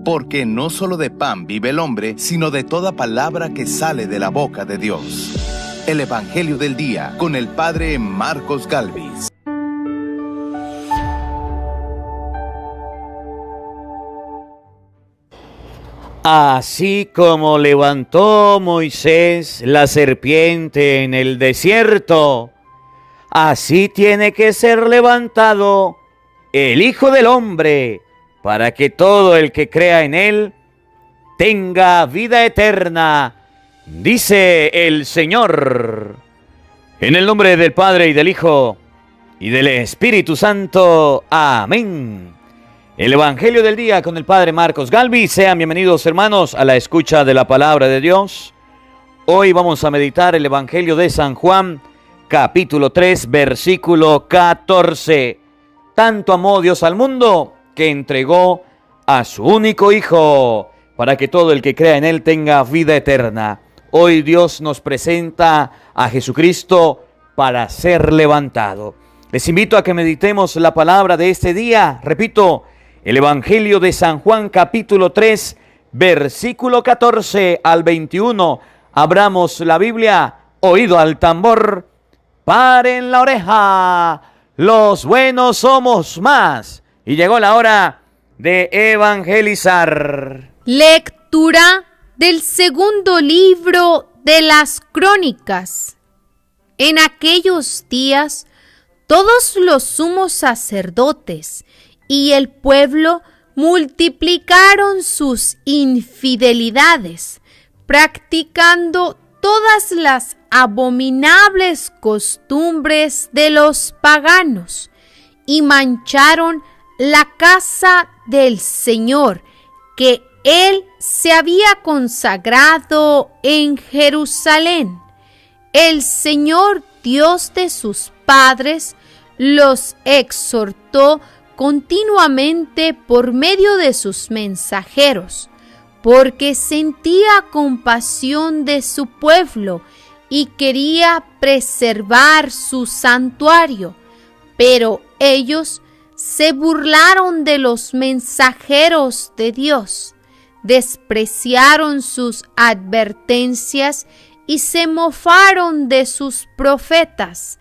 porque no solo de pan vive el hombre, sino de toda palabra que sale de la boca de Dios. El Evangelio del Día, con el Padre Marcos Galvis. Así como levantó Moisés la serpiente en el desierto, así tiene que ser levantado el Hijo del Hombre, para que todo el que crea en él tenga vida eterna, dice el Señor. En el nombre del Padre y del Hijo y del Espíritu Santo. Amén. El Evangelio del Día con el Padre Marcos Galvis. Sean bienvenidos, hermanos, a la escucha de la Palabra de Dios. Hoy vamos a meditar el Evangelio de San Juan, capítulo 3, versículo 14. Tanto amó Dios al mundo que entregó a su único Hijo, para que todo el que crea en Él tenga vida eterna. Hoy Dios nos presenta a Jesucristo para ser levantado. Les invito a que meditemos la palabra de este día. Repito, el Evangelio de San Juan, capítulo 3, versículo 14 al 21. Abramos la Biblia, oído al tambor, paren la oreja, los buenos somos más. Y llegó la hora de evangelizar. Lectura del segundo libro de las Crónicas. En aquellos días, todos los sumos sacerdotes y el pueblo multiplicaron sus infidelidades, practicando todas las abominables costumbres de los paganos, y mancharon la casa del Señor, que Él se había consagrado en Jerusalén. El Señor, Dios de sus padres, los exhortó continuamente por medio de sus mensajeros, porque sentía compasión de su pueblo y quería preservar su santuario. Pero ellos se burlaron de los mensajeros de Dios, despreciaron sus advertencias y se mofaron de sus profetas,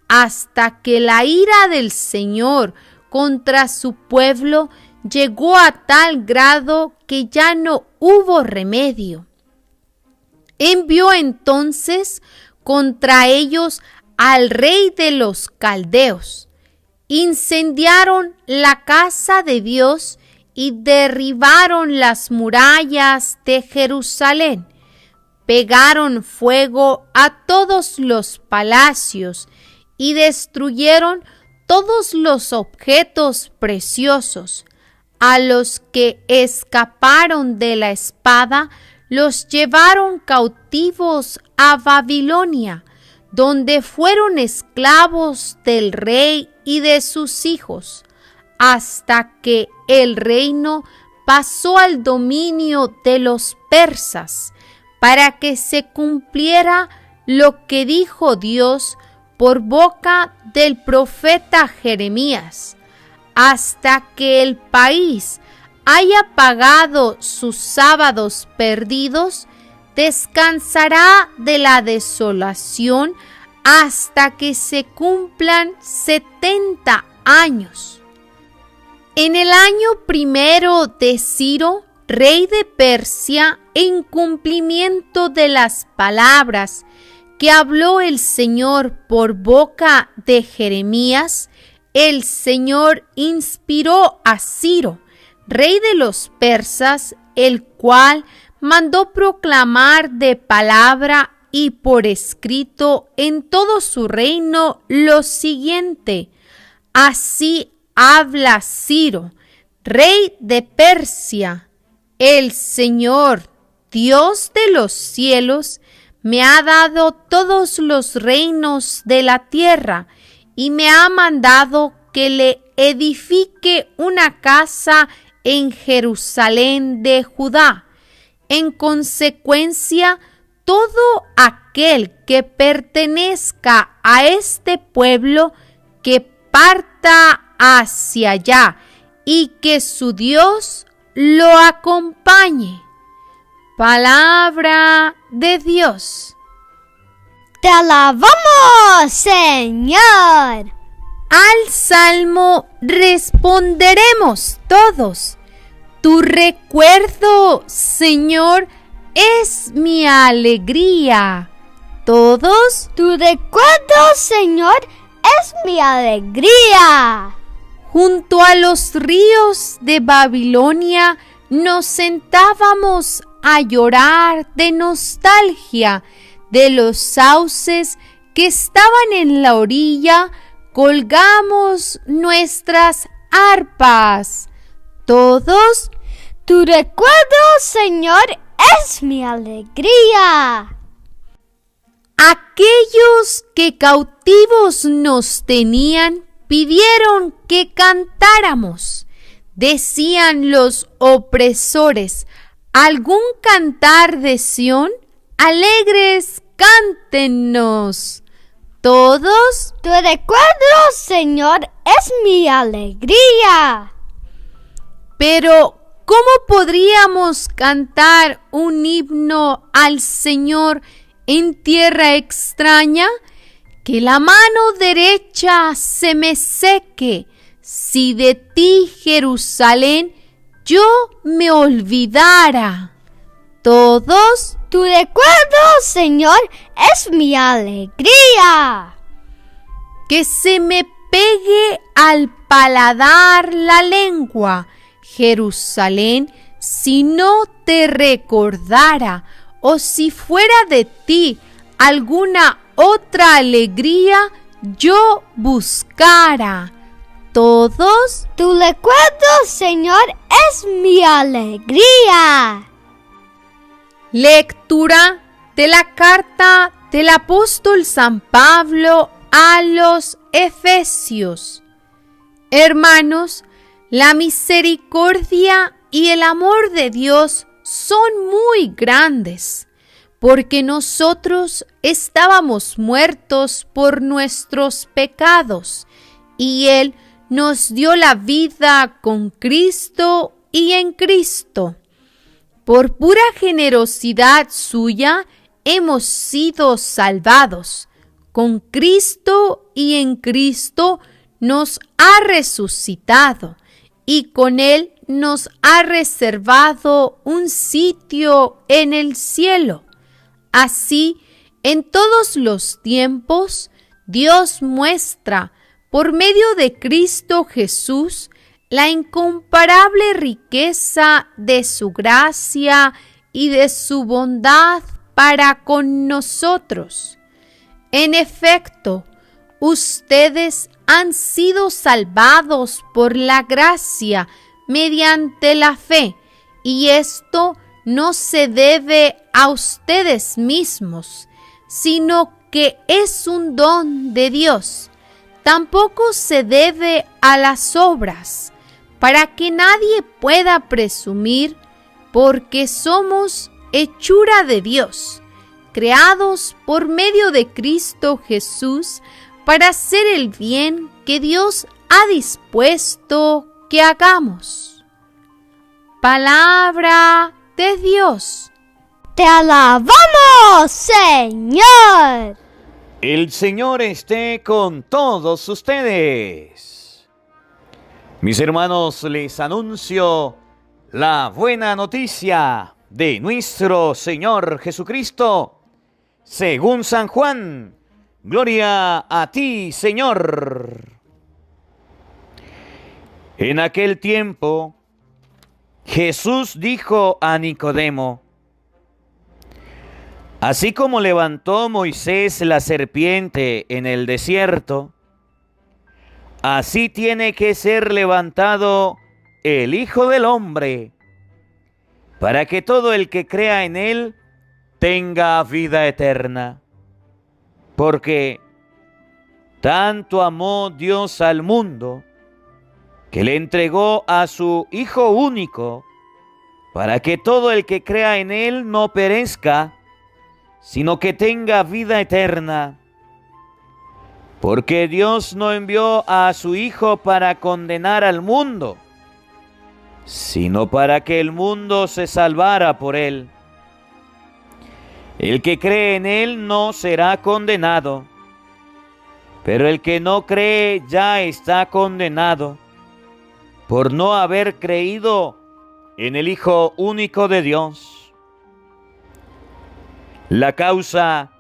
hasta que la ira del Señor contra su pueblo llegó a tal grado que ya no hubo remedio. Envió entonces contra ellos al rey de los caldeos. Incendiaron la casa de Dios y derribaron las murallas de Jerusalén. Pegaron fuego a todos los palacios y destruyeron todos los objetos preciosos. A los que escaparon de la espada los llevaron cautivos a Babilonia, donde fueron esclavos del rey y de sus hijos, hasta que el reino pasó al dominio de los persas, para que se cumpliera lo que dijo Dios por boca del profeta Jeremías. Hasta que el país haya pagado sus sábados perdidos, descansará de la desolación hasta que se cumplan 70 años. En el año primero de Ciro, rey de Persia, en cumplimiento de las palabras que habló el Señor por boca de Jeremías, el Señor inspiró a Ciro, rey de los persas, el cual mandó proclamar de palabra y por escrito en todo su reino lo siguiente: así habla Ciro, rey de Persia: el Señor, Dios de los cielos, me ha dado todos los reinos de la tierra y me ha mandado que le edifique una casa en Jerusalén de Judá. En consecuencia, todo aquel que pertenezca a este pueblo, que parta hacia allá y que su Dios lo acompañe. Palabra de Dios. Te alabamos, Señor. Al salmo responderemos todos. Tu recuerdo, Señor, es mi alegría. Todos. Tu recuerdo, Señor, es mi alegría. Junto a los ríos de Babilonia nos sentábamos a llorar de nostalgia de los sauces que estaban en la orilla. Colgamos nuestras arpas. Todos. Tu recuerdo, Señor, es mi alegría. Aquellos que cautivos nos tenían pidieron que cantáramos. Decían los opresores: ¿algún cantar de Sión? Alegres, cántennos. Todos. Tu recuerdo, Señor, es mi alegría. Pero, ¿cómo podríamos cantar un himno al Señor en tierra extraña? Que la mano derecha se me seque, si de ti, Jerusalén, yo me olvidara. Todos. Tu recuerdo, Señor, es mi alegría. Que se me pegue al paladar la lengua, Jerusalén, si no te recordara, o si fuera de ti alguna otra alegría yo buscara. Todos. Tu recuerdo, Señor, es mi alegría. Lectura de la carta del apóstol San Pablo a los Efesios. Hermanos, la misericordia y el amor de Dios son muy grandes, porque nosotros estábamos muertos por nuestros pecados, y Él nos dio la vida con Cristo y en Cristo. Por pura generosidad suya hemos sido salvados. Con Cristo y en Cristo nos ha resucitado, y con Él nos ha reservado un sitio en el cielo. Así, en todos los tiempos, Dios muestra, por medio de Cristo Jesús, la incomparable riqueza de su gracia y de su bondad para con nosotros. En efecto, ustedes han sido salvados por la gracia mediante la fe, y esto no se debe a ustedes mismos, sino que es un don de Dios. Tampoco se debe a las obras, para que nadie pueda presumir, porque somos hechura de Dios, creados por medio de Cristo Jesús para hacer el bien que Dios ha dispuesto que hagamos. Palabra de Dios. Te alabamos, Señor. El Señor esté con todos ustedes. Mis hermanos, les anuncio la buena noticia de nuestro Señor Jesucristo, según San Juan. Gloria a ti, Señor. En aquel tiempo, Jesús dijo a Nicodemo: así como levantó Moisés la serpiente en el desierto, así tiene que ser levantado el Hijo del Hombre, para que todo el que crea en Él tenga vida eterna. Porque tanto amó Dios al mundo, que le entregó a su Hijo único, para que todo el que crea en Él no perezca, sino que tenga vida eterna. Porque Dios no envió a su Hijo para condenar al mundo, sino para que el mundo se salvara por él. El que cree en él no será condenado, pero el que no cree ya está condenado por no haber creído en el Hijo único de Dios. La causa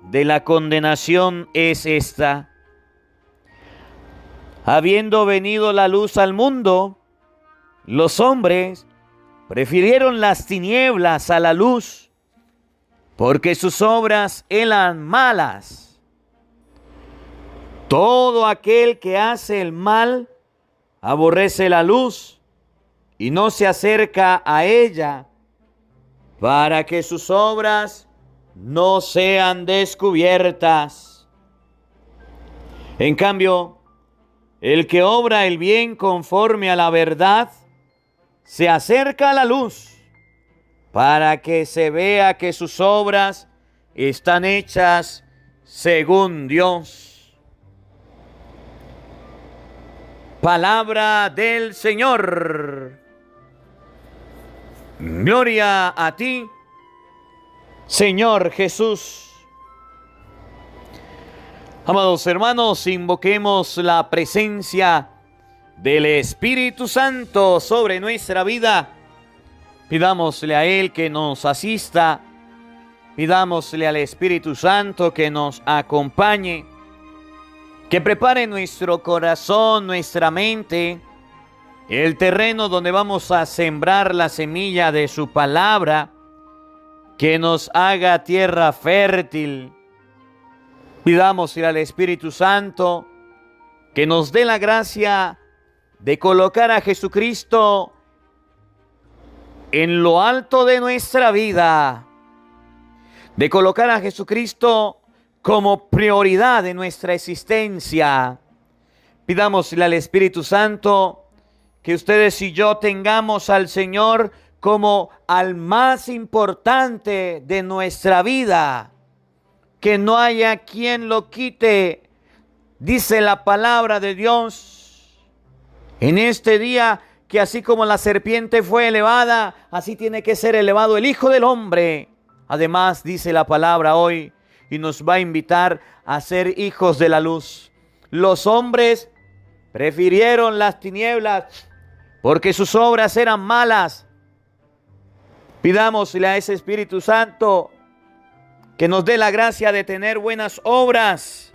de la condenación es esta: habiendo venido la luz al mundo, los hombres prefirieron las tinieblas a la luz, porque sus obras eran malas. Todo aquel que hace el mal aborrece la luz y no se acerca a ella, para que sus obras no sean descubiertas. En cambio, el que obra el bien conforme a la verdad se acerca a la luz, para que se vea que sus obras están hechas según Dios. Palabra del Señor. Gloria a ti, Señor Jesús. Amados hermanos, invoquemos la presencia del Espíritu Santo sobre nuestra vida. Pidámosle a Él que nos asista. Pidámosle al Espíritu Santo que nos acompañe, que prepare nuestro corazón, nuestra mente, el terreno donde vamos a sembrar la semilla de su palabra, que nos haga tierra fértil. Pidámosle al Espíritu Santo que nos dé la gracia de colocar a Jesucristo en lo alto de nuestra vida, de colocar a Jesucristo como prioridad de nuestra existencia. Pidámosle al Espíritu Santo que ustedes y yo tengamos al Señor como al más importante de nuestra vida, que no haya quien lo quite. Dice la palabra de Dios en este día que así como la serpiente fue elevada, así tiene que ser elevado el Hijo del Hombre. Además, dice la palabra hoy, y nos va a invitar a ser hijos de la luz. Los hombres prefirieron las tinieblas porque sus obras eran malas. Pidámosle a ese Espíritu Santo que nos dé la gracia de tener buenas obras,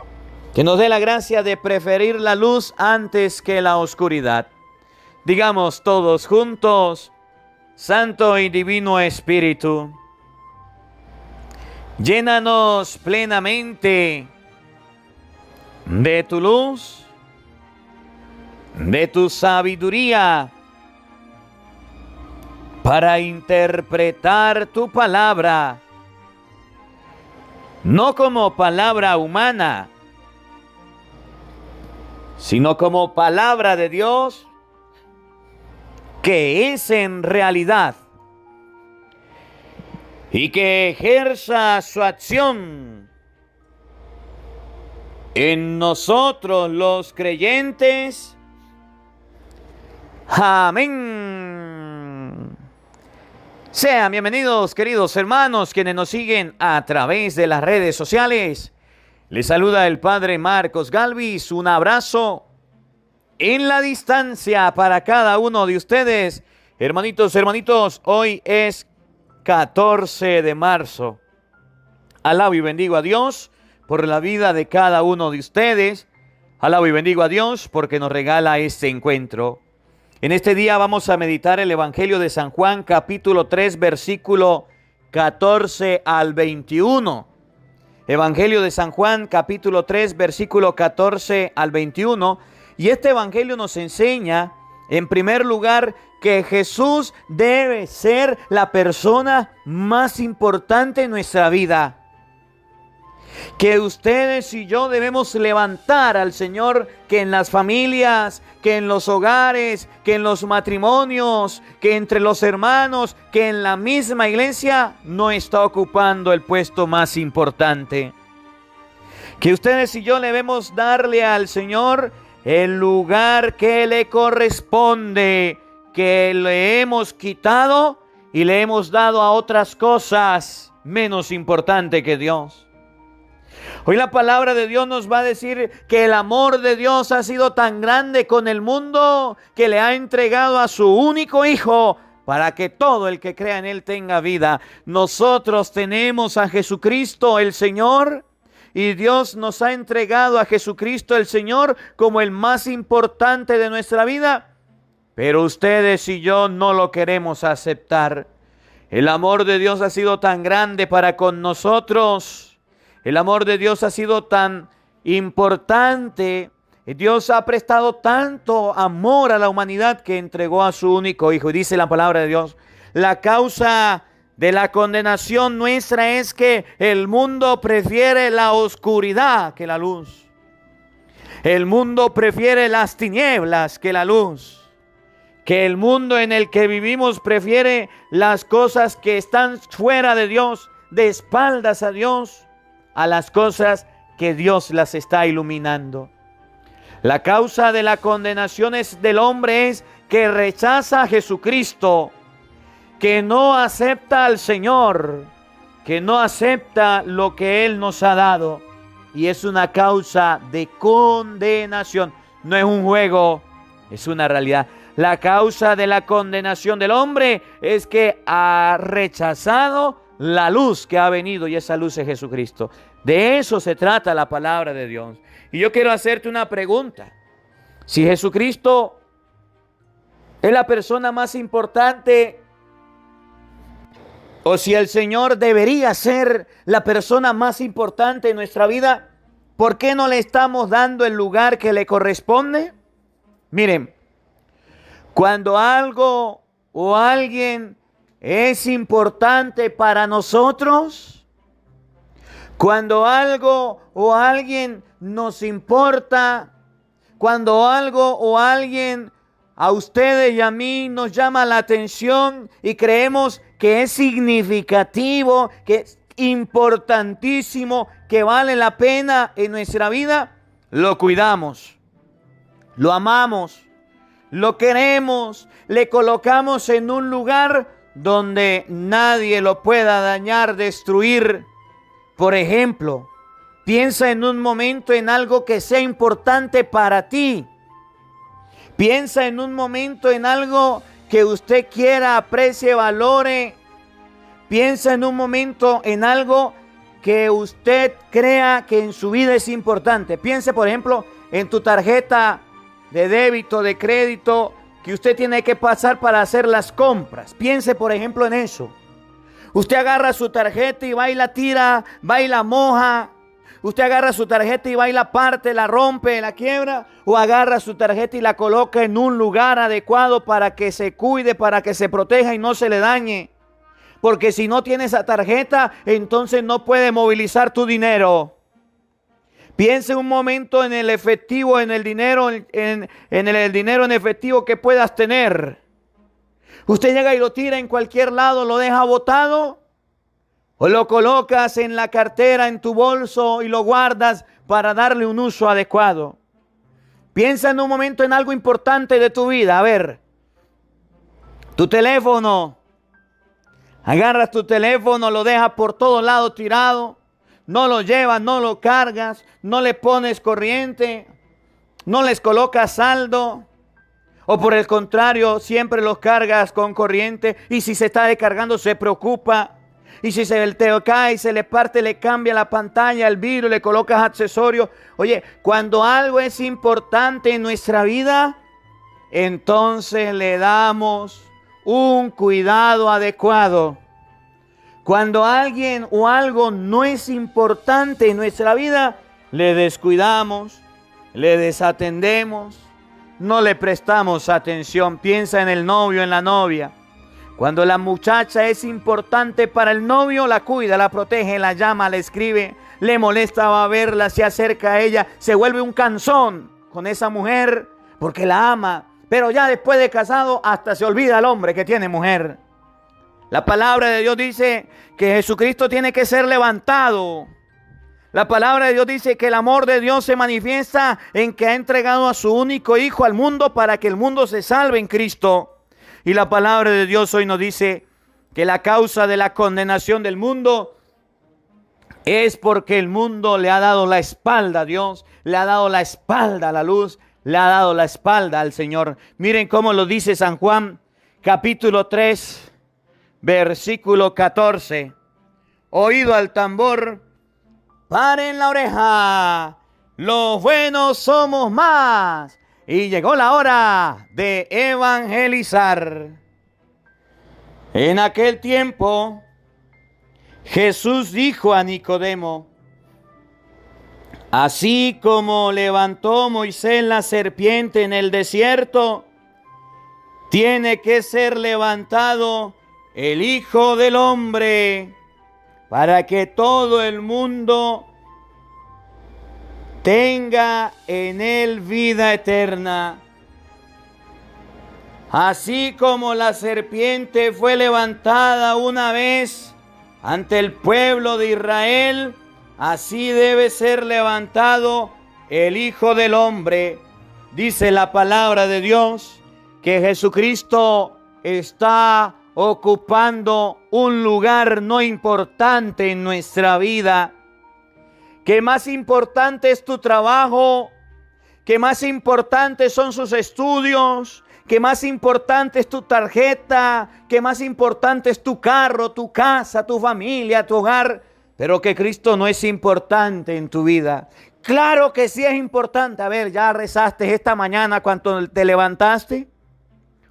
que nos dé la gracia de preferir la luz antes que la oscuridad. Digamos todos juntos: Santo y Divino Espíritu, llénanos plenamente de tu luz, de tu sabiduría, para interpretar tu palabra, no como palabra humana, sino como palabra de Dios, que es en realidad, y que ejerza su acción en nosotros los creyentes. Amén. Sean bienvenidos, queridos hermanos, quienes nos siguen a través de las redes sociales. Les saluda el Padre Marcos Galvis. Un abrazo en la distancia para cada uno de ustedes. Hermanitos, hoy es 14 de marzo. Alabo y bendigo a Dios por la vida de cada uno de ustedes. Alabo y bendigo a Dios porque nos regala este encuentro. En este día vamos a meditar el Evangelio de San Juan, capítulo 3, versículo 14 al 21. Evangelio de San Juan, capítulo 3, versículo 14 al 21. Y este Evangelio nos enseña, en primer lugar, que Jesús debe ser la persona más importante en nuestra vida. Que ustedes y yo debemos levantar al Señor, que en las familias, que en los hogares, que en los matrimonios, que entre los hermanos, que en la misma iglesia no está ocupando el puesto más importante. Que ustedes y yo debemos darle al Señor el lugar que le corresponde, que le hemos quitado y le hemos dado a otras cosas menos importantes que Dios. Hoy la palabra de Dios nos va a decir que el amor de Dios ha sido tan grande con el mundo que le ha entregado a su único Hijo para que todo el que crea en Él tenga vida. Nosotros tenemos a Jesucristo el Señor y Dios nos ha entregado a Jesucristo el Señor como el más importante de nuestra vida. Pero ustedes y yo no lo queremos aceptar. El amor de Dios ha sido tan grande para con nosotros. El amor de Dios ha sido tan importante. Dios ha prestado tanto amor a la humanidad que entregó a su único Hijo. Y dice la palabra de Dios, la causa de la condenación nuestra es que el mundo prefiere la oscuridad que la luz. El mundo prefiere las tinieblas que la luz. Que el mundo en el que vivimos prefiere las cosas que están fuera de Dios, de espaldas a Dios, a las cosas que Dios las está iluminando. La causa de la condenación del hombre es que rechaza a Jesucristo, que no acepta al Señor, que no acepta lo que Él nos ha dado. Y es una causa de condenación. No es un juego, es una realidad. La causa de la condenación del hombre es que ha rechazado la luz que ha venido, y esa luz es Jesucristo. De eso se trata la palabra de Dios. Y yo quiero hacerte una pregunta. Si Jesucristo es la persona más importante, o si el Señor debería ser la persona más importante en nuestra vida, ¿por qué no le estamos dando el lugar que le corresponde? Miren, cuando algo o alguien es importante para nosotros, cuando algo o alguien nos importa, cuando algo o alguien a ustedes y a mí nos llama la atención y creemos que es significativo, que es importantísimo, que vale la pena en nuestra vida, lo cuidamos, lo amamos, lo queremos, le colocamos en un lugar donde nadie lo pueda dañar, destruir. Por ejemplo, piensa en un momento en algo que sea importante para ti. Piensa en un momento en algo que usted quiera, aprecie, valore. Piensa en un momento en algo que usted crea que en su vida es importante. Piense, por ejemplo, en tu tarjeta de débito, de crédito, que usted tiene que pasar para hacer las compras. Piense, por ejemplo, en eso. Usted agarra su tarjeta y va y la tira, va y la moja. Usted agarra su tarjeta y va y la parte, la rompe, la quiebra. O agarra su tarjeta y la coloca en un lugar adecuado para que se cuide, para que se proteja y no se le dañe. Porque si no tiene esa tarjeta, entonces no puede movilizar tu dinero. Piense un momento en el efectivo, en el dinero, en el dinero en efectivo que puedas tener. Usted llega y lo tira en cualquier lado, lo deja botado, o lo colocas en la cartera, en tu bolso y lo guardas para darle un uso adecuado. Piensa en un momento en algo importante de tu vida. A ver, tu teléfono. Agarras tu teléfono, lo dejas por todos lados tirado. No lo llevas, no lo cargas, no le pones corriente, no les colocas saldo. O por el contrario, siempre los cargas con corriente y si se está descargando se preocupa. Y si se te cae, se le parte, le cambia la pantalla, el vidrio, le colocas accesorios. Oye, cuando algo es importante en nuestra vida, entonces le damos un cuidado adecuado. Cuando alguien o algo no es importante en nuestra vida, le descuidamos, le desatendemos, no le prestamos atención. Piensa en el novio, en la novia. Cuando la muchacha es importante para el novio, la cuida, la protege, la llama, la escribe, le molesta, va a verla, se acerca a ella, se vuelve un cansón con esa mujer porque la ama. Pero ya después de casado, hasta se olvida el hombre que tiene mujer. La palabra de Dios dice que Jesucristo tiene que ser levantado. La palabra de Dios dice que el amor de Dios se manifiesta en que ha entregado a su único Hijo al mundo para que el mundo se salve en Cristo. Y la palabra de Dios hoy nos dice que la causa de la condenación del mundo es porque el mundo le ha dado la espalda a Dios, le ha dado la espalda a la luz, le ha dado la espalda al Señor. Miren cómo lo dice San Juan, capítulo 3, versículo 14. Oído al tambor, paren la oreja, los buenos somos más. Y llegó la hora de evangelizar. En aquel tiempo, Jesús dijo a Nicodemo: así como levantó Moisés la serpiente en el desierto, tiene que ser levantado el Hijo del Hombre, para que todo el mundo tenga en él vida eterna. Así como la serpiente fue levantada una vez ante el pueblo de Israel, así debe ser levantado el Hijo del Hombre. Dice la palabra de Dios que Jesucristo está ocupando un lugar no importante en nuestra vida. Que más importante es tu trabajo, que más importante son sus estudios, que más importante es tu tarjeta, que más importante es tu carro, tu casa, tu familia, tu hogar, pero que Cristo no es importante en tu vida. Claro que sí es importante. A ver, ¿ya rezaste esta mañana cuando te levantaste?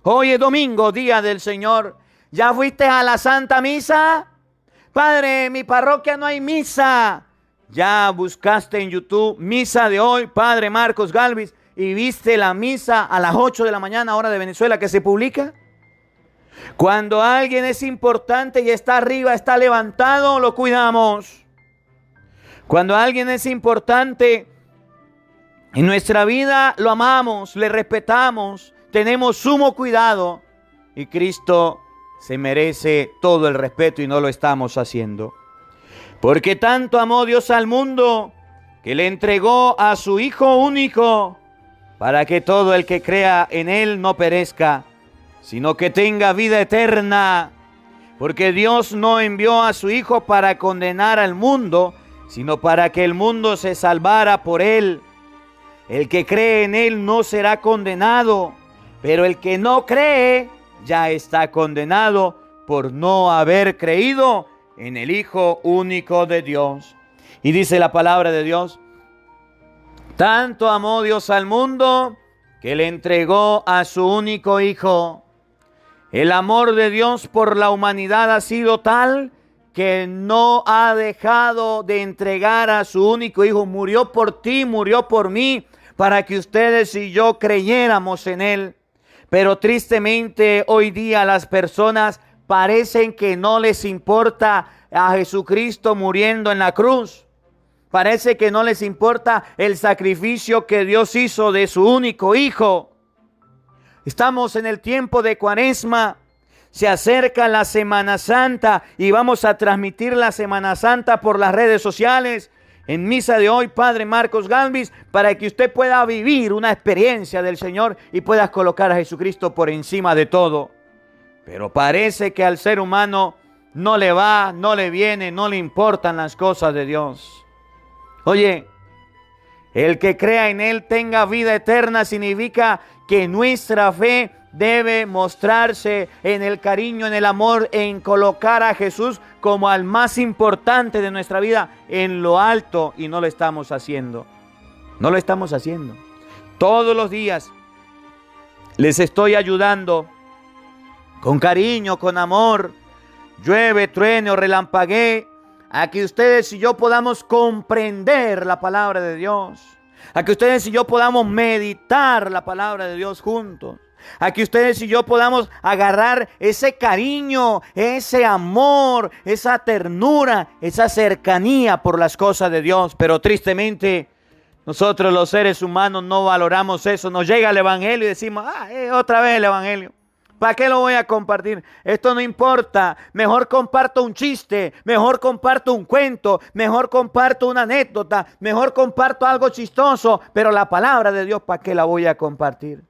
Hoy es domingo, día del Señor. ¿Ya fuiste a la Santa Misa? Padre, en mi parroquia no hay misa. ¿Ya buscaste en YouTube misa de hoy, Padre Marcos Galvis, y viste la misa a las 8 de la mañana, hora de Venezuela, que se publica? Cuando alguien es importante y está arriba, está levantado, lo cuidamos. Cuando alguien es importante en nuestra vida, lo amamos, le respetamos, tenemos sumo cuidado. Y Cristo se merece todo el respeto y no lo estamos haciendo. Porque tanto amó Dios al mundo que le entregó a su Hijo único, para que todo el que crea en Él no perezca, sino que tenga vida eterna. Porque Dios no envió a su Hijo para condenar al mundo, sino para que el mundo se salvara por Él. El que cree en Él no será condenado, pero el que no cree ya está condenado por no haber creído en el Hijo único de Dios. Y dice la palabra de Dios: tanto amó Dios al mundo que le entregó a su único Hijo. El amor de Dios por la humanidad ha sido tal que no ha dejado de entregar a su único Hijo. Murió por ti, murió por mí, para que ustedes y yo creyéramos en Él. Pero tristemente hoy día las personas parecen que no les importa a Jesucristo muriendo en la cruz. Parece que no les importa el sacrificio que Dios hizo de su único Hijo. Estamos en el tiempo de Cuaresma. Se acerca la Semana Santa y vamos a transmitir la Semana Santa por las redes sociales. En misa de hoy, Padre Marcos Galvis, para que usted pueda vivir una experiencia del Señor y puedas colocar a Jesucristo por encima de todo. Pero parece que al ser humano no le va, no le viene, no le importan las cosas de Dios. Oye, el que crea en Él tenga vida eterna significa que nuestra fe debe mostrarse en el cariño, en el amor, en colocar a Jesús como al más importante de nuestra vida en lo alto, y no lo estamos haciendo. No lo estamos haciendo. Todos los días les estoy ayudando con cariño, con amor, llueve, truene o relampaguee, a que ustedes y yo podamos comprender la palabra de Dios, a que ustedes y yo podamos meditar la palabra de Dios juntos, a que ustedes y yo podamos agarrar ese cariño, ese amor, esa ternura, esa cercanía por las cosas de Dios. Pero tristemente nosotros los seres humanos no valoramos eso. Nos llega el Evangelio y decimos: otra vez el Evangelio. ¿Para qué lo voy a compartir? Esto no importa. Mejor comparto un chiste, mejor comparto un cuento, mejor comparto una anécdota, mejor comparto algo chistoso. Pero la palabra de Dios, ¿para qué la voy a compartir?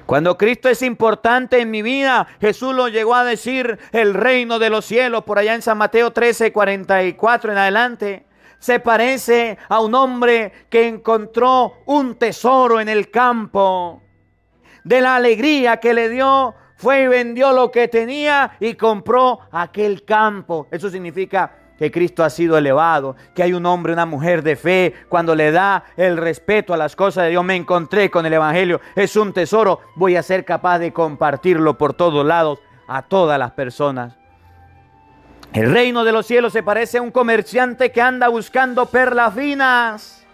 Cuando Cristo es importante en mi vida, Jesús lo llegó a decir, el reino de los cielos, por allá en San Mateo 13:44 en adelante, se parece a un hombre que encontró un tesoro en el campo. De la alegría que le dio, fue y vendió lo que tenía y compró aquel campo. Eso significa que Cristo ha sido elevado, que hay un hombre, una mujer de fe, cuando le da el respeto a las cosas de Dios. Me encontré con el Evangelio, es un tesoro, voy a ser capaz de compartirlo por todos lados a todas las personas. El reino de los cielos se parece a un comerciante que anda buscando perlas finas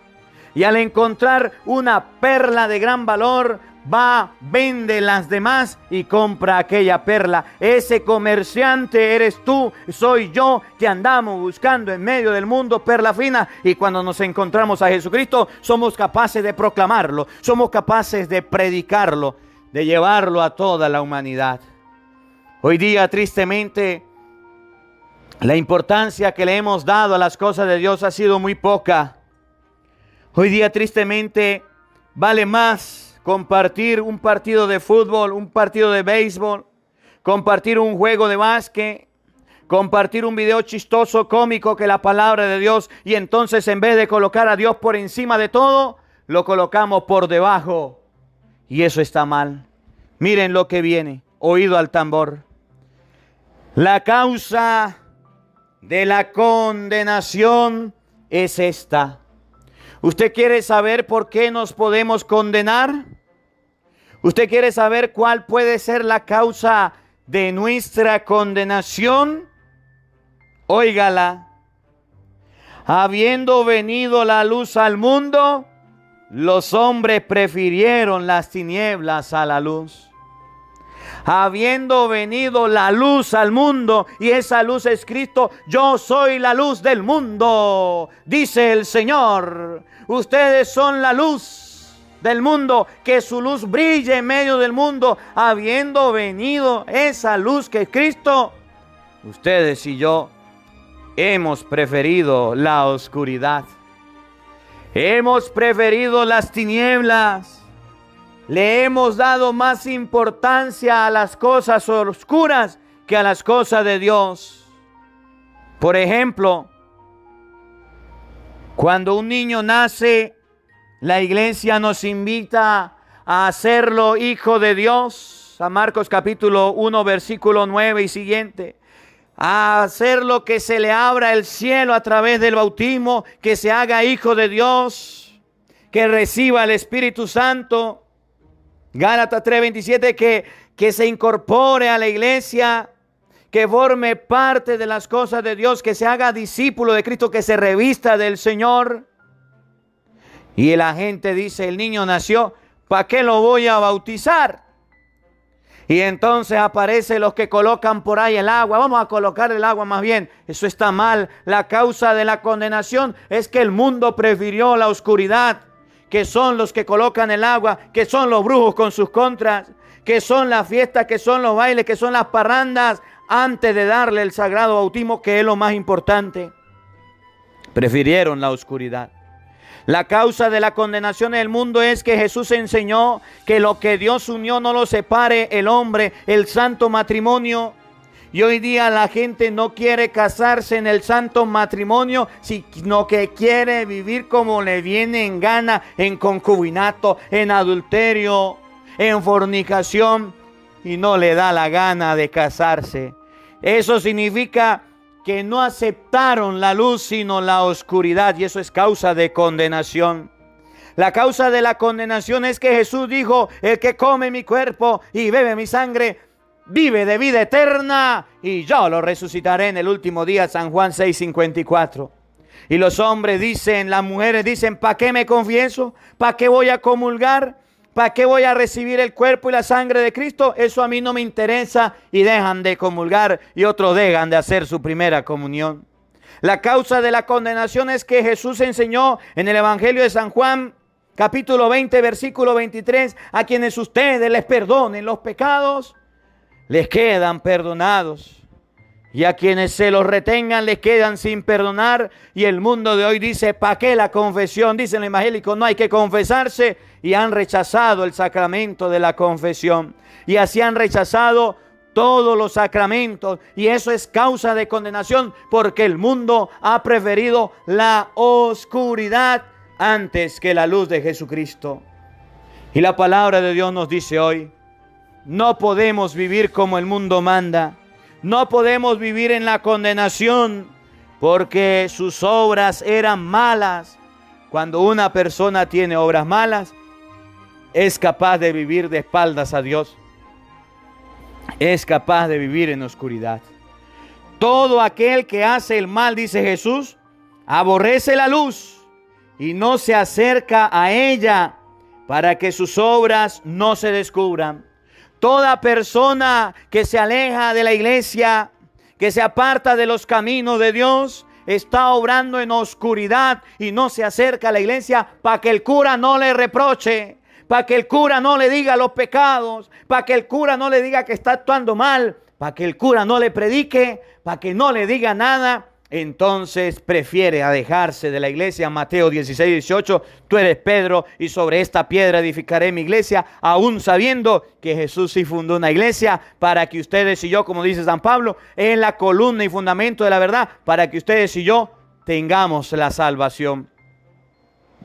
y al encontrar una perla de gran valor, va, vende las demás y compra aquella perla. Ese comerciante eres tú, soy yo, que andamos buscando en medio del mundo perla fina, y cuando nos encontramos a Jesucristo somos capaces de proclamarlo, somos capaces de predicarlo, de llevarlo a toda la humanidad. Hoy día, tristemente, la importancia que le hemos dado a las cosas de Dios ha sido muy poca. Hoy día, tristemente, vale más compartir un partido de fútbol, un partido de béisbol, compartir un juego de básquet, compartir un video chistoso, cómico, que la palabra de Dios. Y entonces, en vez de colocar a Dios por encima de todo, lo colocamos por debajo. Y eso está mal. Miren lo que viene, oído al tambor. La causa de la condenación es esta. ¿Usted quiere saber por qué nos podemos condenar? ¿Usted quiere saber cuál puede ser la causa de nuestra condenación? Óigala. Habiendo venido la luz al mundo, los hombres prefirieron las tinieblas a la luz. Habiendo venido la luz al mundo, y esa luz es Cristo, yo soy la luz del mundo, dice el Señor. Ustedes son la luz del mundo, que su luz brille en medio del mundo. Habiendo venido esa luz que es Cristo, ustedes y yo hemos preferido la oscuridad. Hemos preferido las tinieblas. Le hemos dado más importancia a las cosas oscuras que a las cosas de Dios. Por ejemplo, cuando un niño nace, la iglesia nos invita a hacerlo hijo de Dios. San Marcos capítulo 1, versículo 9 y siguiente. A hacerlo que se le abra el cielo a través del bautismo, que se haga hijo de Dios, que reciba el Espíritu Santo. Gálatas 3:27, que se incorpore a la iglesia, que forme parte de las cosas de Dios, que se haga discípulo de Cristo, que se revista del Señor. Y la gente dice, el niño nació, ¿para qué lo voy a bautizar? Y entonces aparecen los que colocan por ahí el agua. Vamos a colocar el agua más bien. Eso está mal. La causa de la condenación es que el mundo prefirió la oscuridad, que son los que colocan el agua, que son los brujos con sus contras, que son las fiestas, que son los bailes, que son las parrandas, antes de darle el sagrado bautismo, que es lo más importante. Prefirieron la oscuridad. La causa de la condenación del mundo es que Jesús enseñó que lo que Dios unió no lo separe el hombre, el santo matrimonio. Y hoy día la gente no quiere casarse en el santo matrimonio, sino que quiere vivir como le viene en gana, en concubinato, en adulterio, en fornicación, y no le da la gana de casarse. Eso significa que no aceptaron la luz, sino la oscuridad, y eso es causa de condenación. La causa de la condenación es que Jesús dijo, el que come mi cuerpo y bebe mi sangre, vive de vida eterna, y yo lo resucitaré en el último día. San Juan 6:54. Y los hombres dicen, las mujeres dicen, ¿para qué me confieso? ¿Para qué voy a comulgar? ¿Para qué voy a recibir el cuerpo y la sangre de Cristo? Eso a mí no me interesa, y dejan de comulgar, y otros dejan de hacer su primera comunión. La causa de la condenación es que Jesús enseñó en el Evangelio de San Juan, capítulo 20, versículo 23, a quienes ustedes les perdonen los pecados, les quedan perdonados. y a quienes se los retengan les quedan sin perdonar. Y el mundo de hoy dice, ¿para qué la confesión? Dicen los evangélicos, no hay que confesarse, y han rechazado el sacramento de la confesión. Y así han rechazado todos los sacramentos, y eso es causa de condenación, porque el mundo ha preferido la oscuridad antes que la luz de Jesucristo. Y la palabra de Dios nos dice hoy, no podemos vivir como el mundo manda, no podemos vivir en la condenación, porque sus obras eran malas. Cuando una persona tiene obras malas, es capaz de vivir de espaldas a Dios. Es capaz de vivir en oscuridad. Todo aquel que hace el mal, dice Jesús, aborrece la luz y no se acerca a ella para que sus obras no se descubran. Toda persona que se aleja de la iglesia, que se aparta de los caminos de Dios, está obrando en oscuridad y no se acerca a la iglesia para que el cura no le reproche, para que el cura no le diga los pecados, para que el cura no le diga que está actuando mal, para que el cura no le predique, para que no le diga nada. Entonces prefiere alejarse de la iglesia. Mateo 16:18, tú eres Pedro y sobre esta piedra edificaré mi iglesia, aún sabiendo que Jesús sí fundó una iglesia para que ustedes y yo, como dice San Pablo, es la columna y fundamento de la verdad, para que ustedes y yo tengamos la salvación.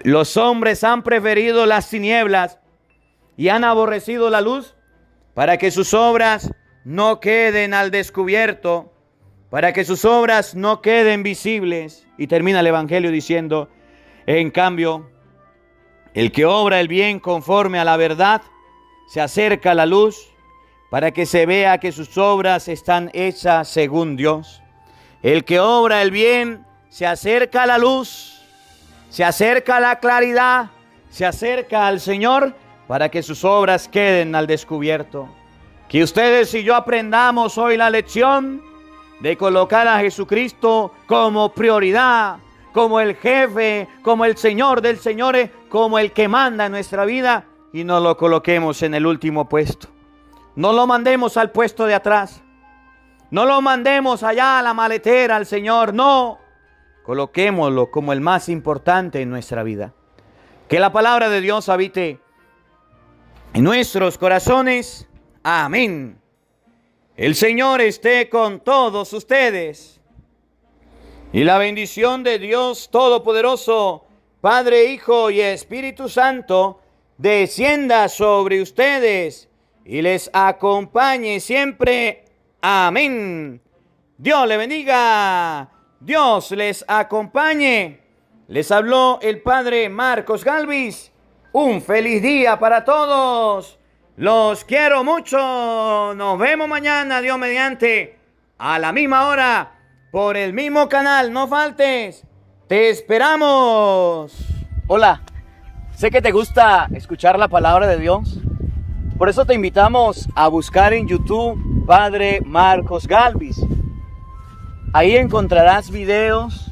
Los hombres han preferido las tinieblas y han aborrecido la luz para que sus obras no queden al descubierto, para que sus obras no queden visibles. Y termina el Evangelio diciendo, en cambio, el que obra el bien conforme a la verdad se acerca a la luz para que se vea que sus obras están hechas según Dios. El que obra el bien se acerca a la luz, se acerca a la claridad, se acerca al Señor para que sus obras queden al descubierto. Que ustedes y yo aprendamos hoy la lección de colocar a Jesucristo como prioridad, como el jefe, como el Señor del Señores, como el que manda en nuestra vida, y no lo coloquemos en el último puesto. No lo mandemos al puesto de atrás. No lo mandemos allá a la maletera al Señor, no. Coloquémoslo como el más importante en nuestra vida. Que la palabra de Dios habite en nuestros corazones. Amén. El Señor esté con todos ustedes. Y la bendición de Dios Todopoderoso, Padre, Hijo y Espíritu Santo, descienda sobre ustedes y les acompañe siempre. Amén. Dios le bendiga. Dios les acompañe. Les habló el Padre Marcos Galvis. Un feliz día para todos. Los quiero mucho. Nos vemos mañana, Dios mediante, a la misma hora, por el mismo canal. No faltes. Te esperamos. Hola. Sé que te gusta escuchar la palabra de Dios. Por eso te invitamos a buscar en YouTube Padre Marcos Galvis. Ahí encontrarás videos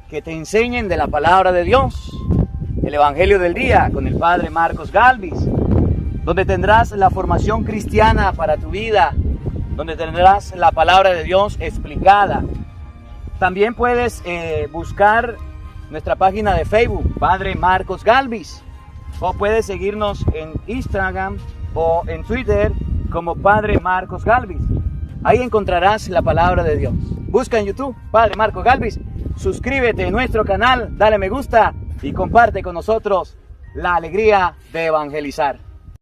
que te enseñen de la palabra de Dios. El Evangelio del Día con el Padre Marcos Galvis, donde tendrás la formación cristiana para tu vida, donde tendrás la palabra de Dios explicada. También puedes buscar nuestra página de Facebook, Padre Marcos Galvis, o puedes seguirnos en Instagram o en Twitter como Padre Marcos Galvis. Ahí encontrarás la palabra de Dios. Busca en YouTube Padre Marcos Galvis, suscríbete a nuestro canal, dale me gusta y comparte con nosotros la alegría de evangelizar.